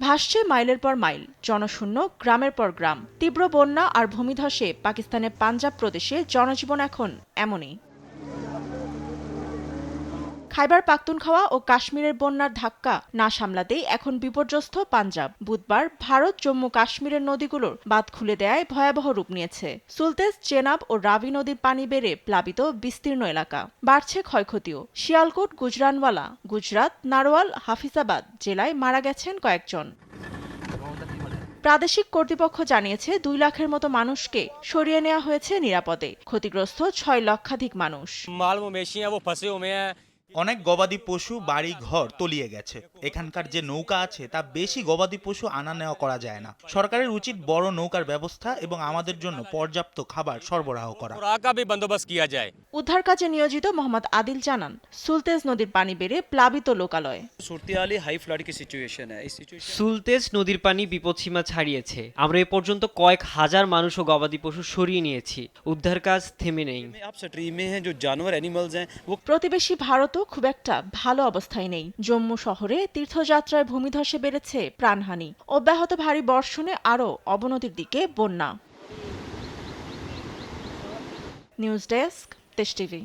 ভাসছে মাইলের পর মাইল, জনশূন্য গ্রামের পর গ্রাম। তীব্র বন্যা আর ভূমিধসে পাকিস্তানের পাঞ্জাব প্রদেশে জনজীবন এখন এমনই। খাইবার পাখতুনখাওয়া ও কাশ্মীরের বন্যার ধাক্কা না সামলাতেই এখন বিপর্যস্ত পাঞ্জাব। বুধবার ভারত জম্মু কাশ্মীরের নদীগুলোর বাঁধ খুলে দেয়ায় ভয়াবহ রূপ নিয়েছে। সুলতেজ, চেনাব ও রাবি নদীর পানি বেড়ে প্লাবিত বিস্তীর্ণ এলাকা। বাড়ছে ক্ষয়ক্ষতিও। শিয়ালকোট, গুজরানওয়ালা, গুজরাত, নারওয়াল, হাফিজাবাদ জেলায় মারা গেছেন কয়েকজন। প্রাদেশিক কর্তৃপক্ষ জানিয়েছে 2 লাখের মতো মানুষকে সরিয়ে নেওয়া হয়েছে নিরাপদে। ক্ষতিগ্রস্ত 6 লক্ষাধিক মানুষ। माल मवेशी हैं वो फंसे हुए हैं। অনেক গবাদি পশু বাড়ি ঘর তলিয়ে গেছে। এখানকার যে নৌকা আছে তা বেশি গবাদি পশু আনা নেওয়া করা যায় না। সরকারের উচিত বড় নৌকার ব্যবস্থা এবং আমাদের জন্য পর্যাপ্ত খাবার সরবরাহ করা। खुराक का भी बंदोबस्त किया जाए। উদ্ধার কাজে নিয়োজিত মোহাম্মদ আদিল জানান, সুলতেজ নদীর পানি বেড়ে প্লাবিত লোকালয়। सूरत हाई फ्लड की सिचुएशन है। इस सिचुएशन সুলতেজ নদীর পানি বিপদসীমা ছাড়িয়েছে। আমরা এ পর্যন্ত কয়েক হাজার মানুষ ও গবাদি পশু সরিয়ে নিয়েছি। উদ্ধার কাজ থেমে নেই। में आप स्ट्रीम में हैं जो जानवर एनिमल्स हैं वो প্রতিবেশী ভারতও খুব একটা ভালো অবস্থায় নেই। জম্মু শহরে তীর্থযাত্রায় ভূমিধসে বেড়েছে প্রাণহানি। অব্যাহত ভারী বর্ষণে আরও অবনতির দিকে বন্যা। নিউজ ডেস্ক, দেশ টিভি।